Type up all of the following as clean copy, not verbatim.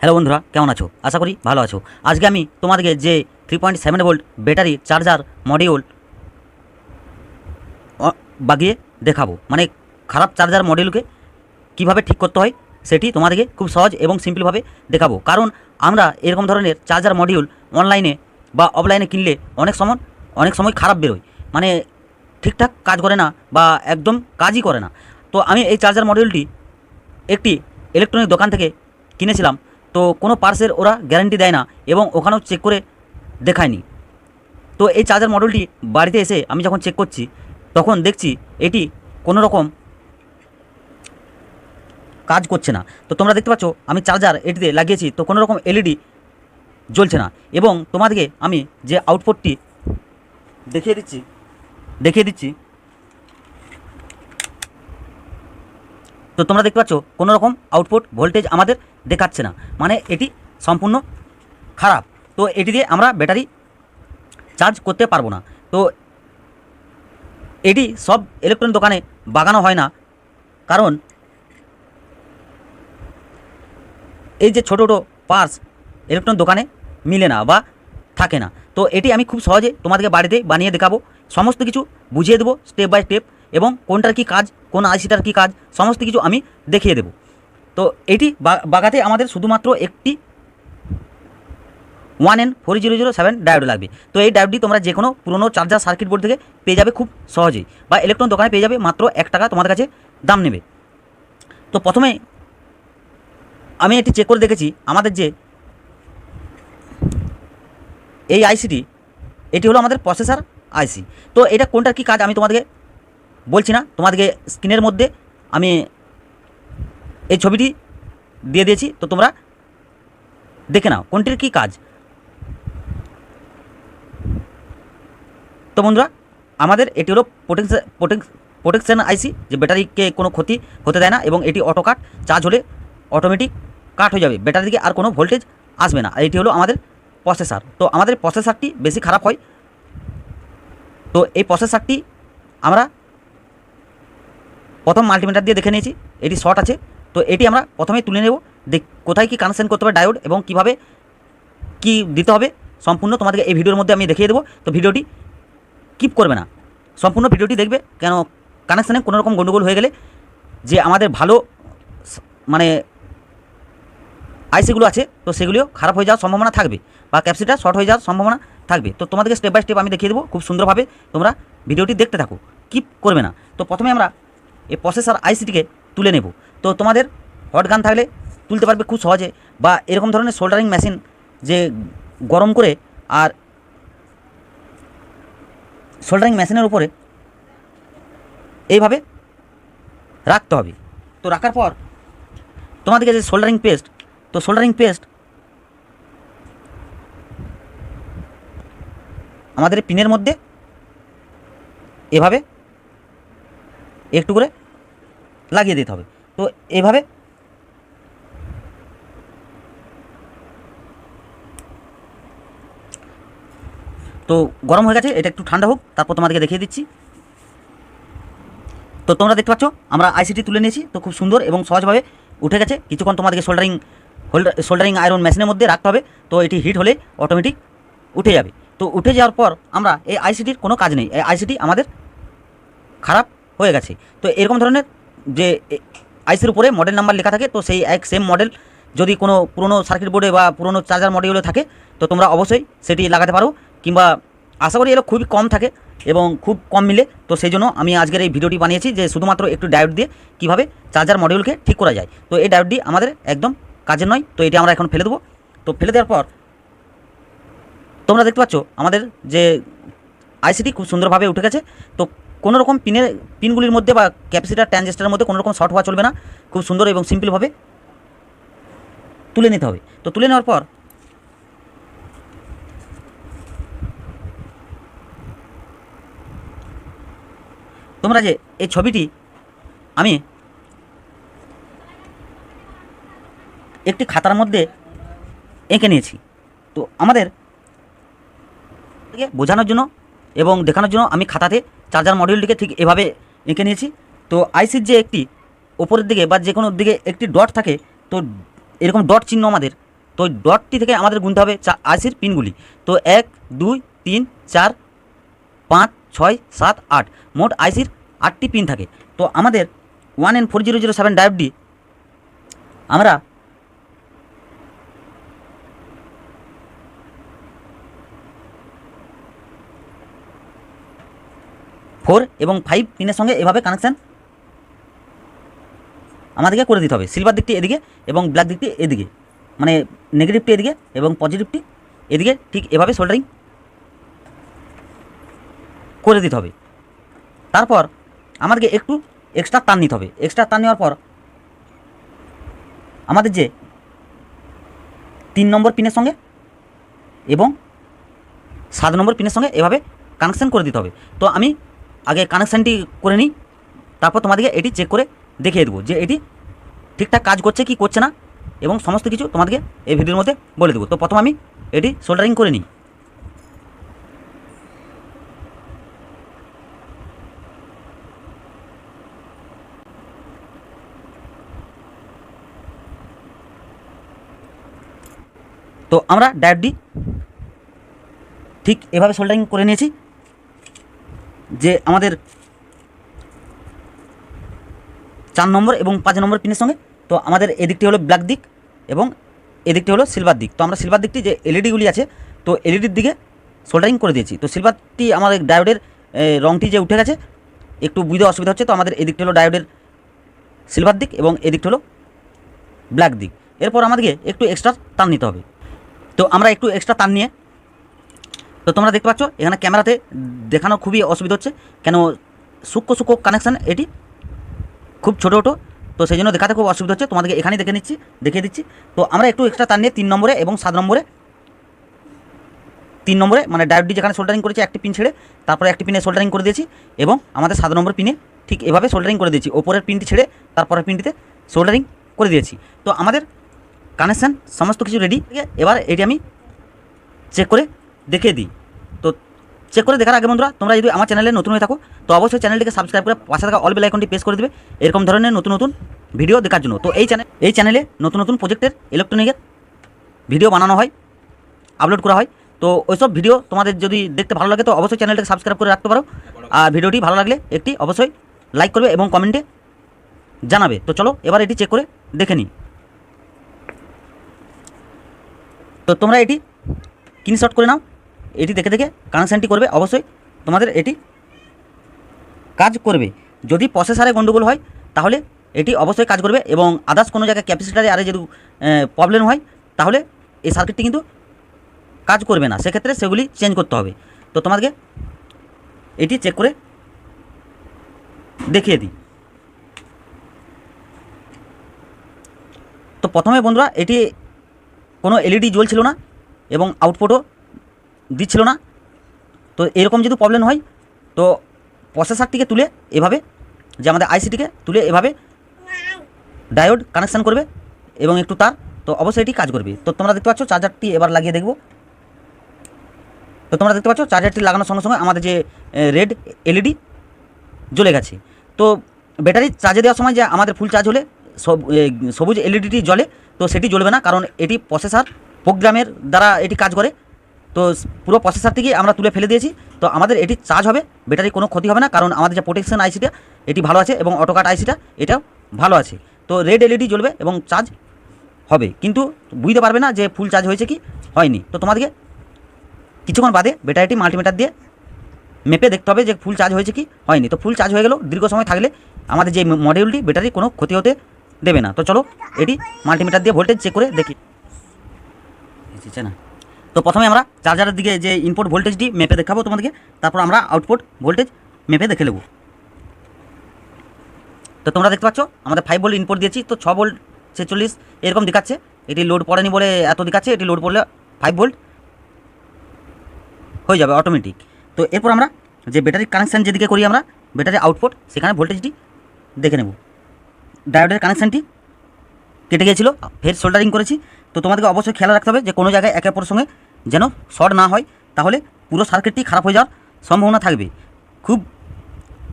Hello বন্ধুরা, কেমন আছো? আশা করি ভালো আছো। আজকে আমি তোমাদেরকে যে 3.7 ভোল্ট ব্যাটারি চার্জার মডিউল বাগিয়ে দেখাবো, মানে খারাপ চার্জার মডিউলকে কিভাবে ঠিক করতে হয় সেটি তোমাদেরকে খুব সহজ এবং সিম্পলভাবে দেখাবো। কারণ আমরা এরকম ধরনের চার্জার মডিউল অনলাইনে বা অফলাইনে কিনলে অনেক সময় খারাপ বেরোয়, মানে ঠিকঠাক কাজ করে না বা একদম কাজই করে না। তো আমি এই চার্জার মডিউলটি একটি ইলেকট্রনিক দোকান থেকে কিনেছিলাম। তো কোনো পার্সের ওরা গ্যারান্টি দেয় না এবং ওখানেও চেক করে দেখায়নি। তো এই চার্জার মডেলটি বাড়িতে এসে আমি যখন চেক করছি তখন দেখছি এটি কোনো রকম কাজ করছে না। তো তোমরা দেখতে পাচ্ছ আমি চার্জার এটিতে লাগিয়েছি, তো কোনো রকম এলইডি জ্বলছে না। এবং তোমাদেরকে আমি যে আউটপুটটি দেখিয়ে দিচ্ছি, তো তোমরা দেখতে পাচ্ছ কোনো রকম আউটপুট ভোল্টেজ আমাদের দেখাচ্ছে না, মানে এটি সম্পূর্ণ খারাপ। তো এটি দিয়ে আমরা ব্যাটারি চার্জ করতে পারবো না। তো এটি সব ইলেকট্রনিক দোকানে বাগানো হয় না, কারণ এই যে ছোটো ছোটো পার্টস ইলেকট্রনিক দোকানে মিলে না বা থাকে না। তো এটি আমি খুব সহজে তোমাদেরকে বাড়িতে বানিয়ে দেখাবো, সমস্ত কিছু বুঝিয়ে দেবো স্টেপ বাই স্টেপ, এবং কোনটার কী কাজ, কোন আইসিটার কী কাজ, সমস্ত কিছু আমি দেখিয়ে দেবো। তো এটি বাগাতে আমাদের শুধুমাত্র একটি 1N4007 ডায়োড লাগবে। তো এই ডায়োডটি তোমরা যে কোনো পুরোনো চার্জার সার্কিট বোর্ড থেকে পেয়ে যাবে খুব সহজেই, বা ইলেকট্রনিক দোকানে পেয়ে যাবে, মাত্র 1 টাকা তোমাদের কাছে দাম নেবে। তো প্রথমে আমি এটি চেক করে দেখেছি আমাদের যে এই আইসিটি, এটি হলো আমাদের প্রসেসর আইসি। তো এটা কোনটার কী কাজ আমি তোমাদেরকে বলছি না, তোমাদেরকে স্ক্রিনের মধ্যে আমি এই ছবিটি দিয়ে দিয়েছি, তো তোমরা দেখে নাও কোনটির কী কাজ। তো বন্ধুরা, আমাদের এটি হলো প্রোটেকশন আইসি, যে ব্যাটারিকে কোনো ক্ষতি হতে দেয় না, এবং এটি অটো কাট, চার্জ হলে অটোমেটিক কাট হয়ে যাবে, ব্যাটারি থেকে আর কোনো ভোল্টেজ আসবে না। এটি হলো আমাদের প্রসেসর। তো আমাদের প্রসেসরটি বেশি খারাপ হয়, তো এই প্রসেসরটি আমরা প্রথম মাল্টিমিটার দিয়ে দেখে নিয়েছি এটি শর্ট আছে। তো এটি আমরা প্রথমেই তুলে নেব, কোথায় কী কানেকশন করতে হবে ডায়োড এবং কিভাবে কি দিতে হবে সম্পূর্ণ তোমাদেরকে এই ভিডিওর মধ্যে আমি দেখিয়ে দেবো। তো ভিডিওটি কিপ করবে না, সম্পূর্ণ ভিডিওটি দেখবে, কেন কানেকশানে কোনো রকম গণ্ডগোল হয়ে গেলে যে আমাদের ভালো মানে আইসিগুলো আছে, তো সেগুলিও খারাপ হয়ে যাওয়ার সম্ভাবনা থাকবে, বা ক্যাপাসিটার শর্ট হয়ে যাওয়ার সম্ভাবনা থাকবে। তো তোমাদেরকে স্টেপ বাই স্টেপ আমি দেখিয়ে দেবো খুব সুন্দরভাবে, তোমরা ভিডিওটি দেখতে থাকো, কিপ করবে না। তো প্রথমে আমরা এই প্রসেসর আইসিটিকে তুলে নেব। তো তোমাদের হট গান থাকলে তুলতে পারবে খুব সহজে, বা এরকম ধরনের সোল্ডারিং মেশিন যে গরম করে আর সোল্ডারিং মেশিনের উপরে এইভাবে রাখতে হবে। তো রাখার পর তোমাদেরকে যে সোল্ডারিং পেস্ট, তো সোল্ডারিং পেস্ট আমাদের পিনের মধ্যে এভাবে একটু করে লাগিয়ে দিতে হবে। তো এভাবে তো গরম হয়ে গেছে, এটা একটু ঠান্ডা হোক, তারপর তোমাদেরকে দেখিয়ে দিচ্ছি। তো তোমরা দেখতে পাচ্ছ আমরা আইসিটি তুলে নিয়েছি, তো খুব সুন্দর এবং সহজভাবে উঠে গেছে। কিছুক্ষণ তোমাদেরকে সোল্ডারিং আয়রন মেশিনের মধ্যে রাখতে হবে, তো এটি হিট হলে অটোমেটিক উঠে যাবে। তো উঠে যাওয়ার পর আমরা এই আইসিটির কোনো কাজ নেই, এই আইসিটি আমাদের খারাপ হয়ে গেছে। তো এরকম ধরনের যে আইসির উপরে মডেল নাম্বার লেখা থাকে, তো সেই সেম মডেল যদি কোনো পুরনো সার্কিট বোর্ডে বা পুরনো চার্জার মডিউলে থাকে, তো তোমরা অবশ্যই সেটি লাগাতে পারো, কিংবা আশা করি এগুলো খুবই কম থাকে এবং খুব কম মিলে। তো সেই জন্য আমি আজকের এই ভিডিওটি বানিয়েছি, যে শুধুমাত্র একটু ডায়োড দিয়ে কীভাবে চার্জার মডিউলকে ঠিক করা যায়। তো এই ডায়োডটি আমাদের একদম কাজের নয়, তো এটি আমরা এখন ফেলে দেবো। তো ফেলে দেওয়ার পর তোমরা দেখতে পাচ্ছ আমাদের যে আইসিটি খুব সুন্দরভাবে উঠে গেছে। তো কোনো রকম পিনগুলির মধ্যে বা ক্যাপাসিটার ট্রানজিস্টারের মধ্যে কোনো রকম শর্ট হওয়া চলবে না, খুব সুন্দর এবং সিম্পলভাবে তুলে নিতে হবে। তো তুলে নেওয়ার পর তোমরা যে এই ছবিটি আমি একটি খাতার মধ্যে এঁকে নিয়েছি, তো আমাদের বোঝানোর জন্য এবং দেখানোর জন্য আমি খাতাতে চার্জার মডিউলটিকে ঠিক এভাবে এঁকে নিয়েছি। তো আইসির যে একটি ওপরের দিকে বা যে কোনো দিকে একটি ডট থাকে, তো এরকম ডট চিহ্ন আমাদের তো ডটটি থেকে আমাদের গুনতে হবে আইসির পিনগুলি। তো 1 2 3 4 5 6 7 8 মোট আইসির 8টি পিন থাকে। তো আমাদের 1N4007 ডায়োডটি আমরা 4 এবং 5 পিনের সঙ্গে এভাবে কানেকশান আমাদেরকে করে দিতে হবে। সিলভার দিকটি এদিকে এবং ব্ল্যাক দিকটি এদিকে, মানে নেগেটিভটি এদিকে এবং পজিটিভটি এদিকে, ঠিক এভাবে সোল্ডারিং করে দিতে হবে। তারপর আমাদেরকে একটু এক্সট্রা তার নিতে হবে। এক্সট্রা তার নেওয়ার পর আমাদের যে 3 নম্বর পিনের সঙ্গে এবং 7 নম্বর পিনের সঙ্গে এভাবে কানেকশান করে দিতে হবে। তো আমি আগে কানেকশানটি করে নিই, তারপর তোমাদেরকে এটি চেক করে দেখিয়ে দেবো যে এটি ঠিকঠাক কাজ করছে কি করছে না, এবং সমস্ত কিছু তোমাদেরকে এই ভিডিওর মধ্যে বলে দেবো। তো প্রথম আমি এটি সোল্ডারিং করে নিই। তো আমরা ডায়োডটি ঠিক এভাবে সোল্ডারিং করে নিয়েছি যে আমাদের 4 নম্বর এবং 5 নম্বর পিনের সঙ্গে। তো আমাদের এদিকটি হলো ব্ল্যাক দিক এবং এদিকটি হলো সিলভার দিক। তো আমরা সিলভার দিকটি যে এলইডিগুলি আছে তো এলইডির দিকে সোল্ডারিং করে দিয়েছি। তো সিলভারটি আমাদের ডায়োডের রঙটি যে উঠে গেছে, একটু বুঝতে অসুবিধা হচ্ছে। তো আমাদের এদিকটি হলো ডায়োডের সিলভার দিক এবং এদিকটি হলো ব্ল্যাক দিক। এরপর আমাদেরকে একটু এক্সট্রা তার নিতে হবে। তো আমরা একটু এক্সট্রা তার নিয়ে, তো তোমরা দেখতে পাচ্ছ এখানে ক্যামেরাতে দেখানো খুবই অসুবিধা হচ্ছে, কেন সূক্ষ্ম কানেকশান, এটি খুব ছোটো ছোটো, তো সেই জন্য দেখাতে খুব অসুবিধা হচ্ছে। তোমাদেরকে এখানেই দেখিয়ে দিচ্ছি। তো আমরা একটু এক্সট্রা তার নিয়ে 3 নম্বরে এবং 7 নম্বরে, 3 নম্বরে মানে ডায়োডটি যেখানে সোল্ডারিং করেছি একটি পিন ছেড়ে তারপরে একটি পিনে সোল্ডারিং করে দিয়েছি, এবং আমাদের 7 নম্বর পিনে ঠিক এভাবে সোল্ডারিং করে দিয়েছি। ওপরের পিনটি ছেড়ে তারপরের পিনটিতে সোল্ডারিং করে দিয়েছি। তো আমাদের কানেকশান সমস্ত কিছু রেডি। এবার এটি আমি চেক করে দেখিয়ে দিই। তো চেক করে দেখার আগে বন্ধুরা, তোমরা যদি আমার চ্যানেলে নতুন হয়ে থাকো তো অবশ্যই চ্যানেলটিকে সাবস্ক্রাইব করে পাশে থাকা অল বেল আইকনটি প্রেস করে দেবে এরকম ধরনের নতুন ভিডিও দেখার জন্য। তো এই চ্যানেলে নতুন প্রজেক্টের ইলেকট্রনিকের ভিডিও বানানো হয়, আপলোড করা হয়। তো ওইসব ভিডিও তোমাদের যদি দেখতে ভালো লাগে তো অবশ্যই চ্যানেলটাকে সাবস্ক্রাইব করে রাখতে পারো। আর ভিডিওটি ভালো লাগলে একটি অবশ্যই লাইক করবে এবং কমেন্টে জানাবে। তো চলো এবার এটি চেক করে দেখে নিই। তো তোমরা এটি স্ক্রিনশট করে নাও, এটি দেখে কানেকশানটি করবে। অবশ্যই তোমাদের এটি কাজ করবে। যদি প্রসেসরে গন্ডগোল হয় তাহলে এটি অবশ্যই কাজ করবে, এবং আদার্স কোনো জায়গায় ক্যাপাসিটারে আরে যদি প্রবলেম হয় তাহলে এই সার্কিটটি কিন্তু কাজ করবে না, সেক্ষেত্রে সেগুলি চেঞ্জ করতে হবে। তো তোমাদেরকে এটি চেক করে দেখিয়ে দিই। তো প্রথমে বন্ধুরা এটি কোনো এলইডি জ্বলছিল না এবং আউটপুটও দিচ্ছিল না। তো এরকম যদি প্রবলেম হয় তো প্রসেসরটিকে তুলে এভাবে, যে আমাদের আইসিটিকে তুলে এভাবে ডায়োড কানেকশান করবে এবং একটু তার, তো অবশ্যই এটি কাজ করবে। তো তোমরা দেখতে পাচ্ছ চার্জারটি এবার লাগিয়ে দেখব। তো তোমরা দেখতে পাচ্ছ চার্জারটি লাগানোর সঙ্গে সঙ্গে আমাদের যে রেড এলইডি জ্বলে গেছে। তো ব্যাটারি চার্জে দেওয়ার সময় যে আমাদের ফুল চার্জ হলে সবুজ এলইডিটি জ্বলে, তো সেটি জ্বলবে না, কারণ এটি প্রসেসর প্রোগ্রামের দ্বারা এটি কাজ করে। তো পুরো প্রসেসর থেকে আমরা তুলে ফেলে দিয়েছি। তো আমাদের এটি চার্জ হবে, ব্যাটারি কোনো ক্ষতি হবে না, কারণ আমাদের যে প্রোটেকশন আইসিটা এটি ভালো আছে এবং অটোকাট আইসিটা এটাও ভালো আছে। তো রেড এলইডি জ্বলবে এবং চার্জ হবে, কিন্তু বুঝতে পারবে না যে ফুল চার্জ হয়েছে কি হয়নি। তো তোমাদেরকে কিছুক্ষণ বাদে ব্যাটারিটি মাল্টিমিটার দিয়ে মেপে দেখতে হবে যে ফুল চার্জ হয়েছে কি হয়নি। তো ফুল চার্জ হয়ে গেলেও দীর্ঘ সময় থাকলে আমাদের যে মডিউলটি ব্যাটারি কোনো ক্ষতি হতে দেবে না। তো চলো এটি মাল্টিমিটার দিয়ে ভোল্টেজ চেক করে দেখি না। তো প্রথমে আমরা চার্জারের দিকে যে ইনপুট ভোল্টেজটি মেপে দেখাবো তোমাদেরকে, তারপর আমরা আউটপুট ভোল্টেজ মেপে দেখে নেব। তো তোমরা দেখতে পাচ্ছ আমাদের 5 ভোল্ট ইনপুট দিয়েছি, তো 6 ভোল্ট 46 এরকম দেখাচ্ছে। এটি লোড পড়েনি বলে এত দেখাচ্ছে, এটি লোড পড়লে 5 ভোল্ট হয়ে যাবে অটোমেটিক। তো এরপর আমরা যে ব্যাটারি কানেকশান যেদিকে করি আমরা ব্যাটারি আউটপুট, সেখানে ভোল্টেজটি দেখে নেব। ডায়োডের কানেকশানটি কেটে গিয়েছিল, ফের সোল্ডারিং করেছি। তো তোমাদেরকে অবশ্যই খেয়াল রাখতে হবে যে কোনো জায়গায় একে অপরের সঙ্গে যেন শর্ট না হয়, তাহলে পুরো সার্কিটটি খারাপ হয়ে যাওয়ার সম্ভাবনা থাকবে। খুব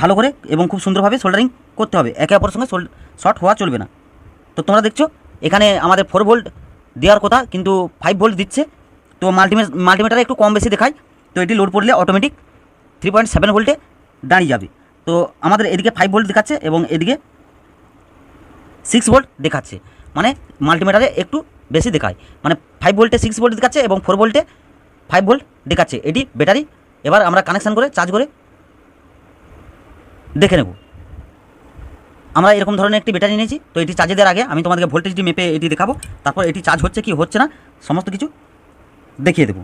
ভালো করে এবং খুব সুন্দরভাবে সোল্ডারিং করতে হবে, একে অপরের সঙ্গে শর্ট হওয়া চলবে না। তো তোমরা দেখছো এখানে আমাদের 4 ভোল্ট দেওয়ার কথা, কিন্তু 5 ভোল্ট দিচ্ছে। তো মাল্টিমিটারে একটু কম বেশি দেখায়, তো এটি লোড পড়লে অটোমেটিক 3.7 ভোল্টে দাঁড়িয়ে যাবে। তো আমাদের এদিকে 5 ভোল্ট দেখাচ্ছে এবং এদিকে 6 ভোল্ট দেখাচ্ছে, মানে মাল্টিমিটারে একটু বেশি দেখায়, মানে 5 ভোল্টে 6 ভোল্ট দেখাচ্ছে এবং 4 ভোল্টে 5 ভোল্ট দেখাচ্ছে। এটি ব্যাটারি এবার আমরা কানেকশান করে চার্জ করে দেখে নেব। আমরা এরকম ধরনের একটি ব্যাটারি নিয়েছি, তো এটি চার্জে দেওয়ার আগে আমি তোমাদেরকে ভোল্টেজটি মেপে এটি দেখাবো, তারপর এটি চার্জ হচ্ছে কি হচ্ছে না সমস্ত কিছু দেখিয়ে দেবো।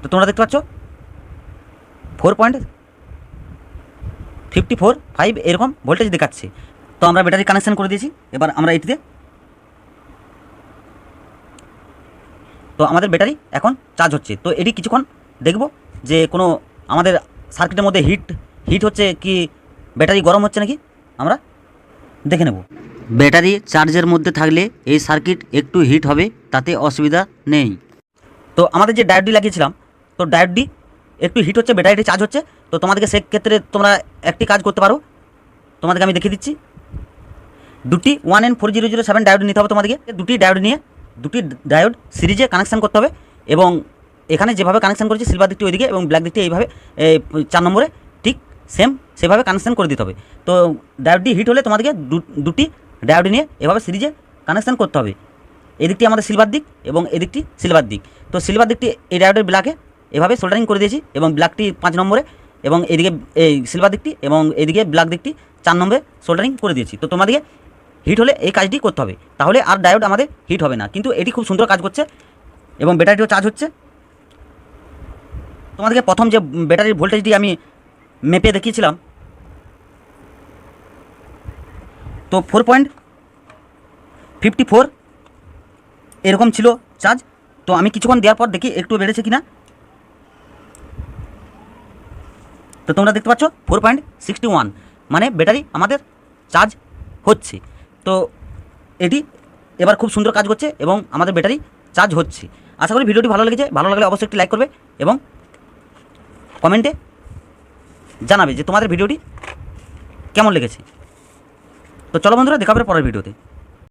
তো তোমরা দেখতে পাচ্ছ 4.545 এরকম ভোল্টেজ দেখাচ্ছে। তো আমরা ব্যাটারি কানেকশান করে দিয়েছি, এবার আমরা এটিতে, তো আমাদের ব্যাটারি এখন চার্জ হচ্ছে। তো এটি কিছুক্ষণ দেখব যে কোনো আমাদের সার্কিটের মধ্যে হিট হচ্ছে কি ব্যাটারি গরম হচ্ছে নাকি আমরা দেখে নেব। ব্যাটারি চার্জের মধ্যে থাকলে এই সার্কিট একটু হিট হবে, তাতে অসুবিধা নেই। তো আমাদের যে ডায়োডটি লাগিয়েছিলাম, তো ডায়োডটি একটু হিট হচ্ছে, ব্যাটারিটি চার্জ হচ্ছে। তো তোমাদেরকে সেক্ষেত্রে তোমরা একটি কাজ করতে পারো, তোমাদেরকে আমি দেখিয়ে দিচ্ছি। দুটি 1N4007 ডায়োড নিতে হবে তোমাদেরকে। দুটি ডায়োড সিরিজে কানেকশান করতে হবে, এবং এখানে যেভাবে কানেকশান করেছি সিলভার দিকটি ওইদিকে এবং ব্ল্যাক দিকটি এইভাবে 4 নম্বরে ঠিক সেম সেভাবে কানেকশান করে দিতে হবে। তো ডায়োডটি হিট হলে তোমাদেরকে দুটি ডায়োড নিয়ে এভাবে সিরিজে কানেকশান করতে হবে। এদিকটি আমাদের সিলভার দিক এবং এদিকটি সিলভার দিক। তো সিলভার দিকটি এই ডায়োডের ব্ল্যাকে এভাবে সোল্ডারিং করে দিয়েছি, এবং ব্ল্যাকটি 5 নম্বরে, এবং এদিকে এই সিলভার দিকটি এবং এদিকে ব্ল্যাক দিকটি 4 নম্বরে সোল্ডারিং করে দিয়েছি। তো তোমাদেরকে হিট হলে এই কাজটি করতে হবে, তাহলে আর ডায়োড আমাদের হিট হবে না। কিন্তু এটি খুব সুন্দর কাজ করছে এবং ব্যাটারিটিও চার্জ হচ্ছে। তোমাদেরকে প্রথম যে ব্যাটারির ভোল্টেজটি আমি মেপে দেখিয়েছিলাম, তো 4.54 এরকম ছিল চার্জ। তো আমি কিছুক্ষণ দেওয়ার পর দেখি একটু বেড়েছে কিনা। তো তোমরা দেখতে পাচ্ছ 4.61, মানে ব্যাটারি আমাদের চার্জ হচ্ছে। তো এটি এবার খুব সুন্দর কাজ করছে এবং আমাদের ব্যাটারি চার্জ হচ্ছে। আশা করি ভিডিওটি ভালো লেগেছে। ভালো লাগলে অবশ্যই একটি লাইক করবে এবং কমেন্টে জানাবে যে তোমাদের ভিডিওটি কেমন লেগেছে। তো চলো বন্ধুরা, দেখা হবে পরের ভিডিওতে।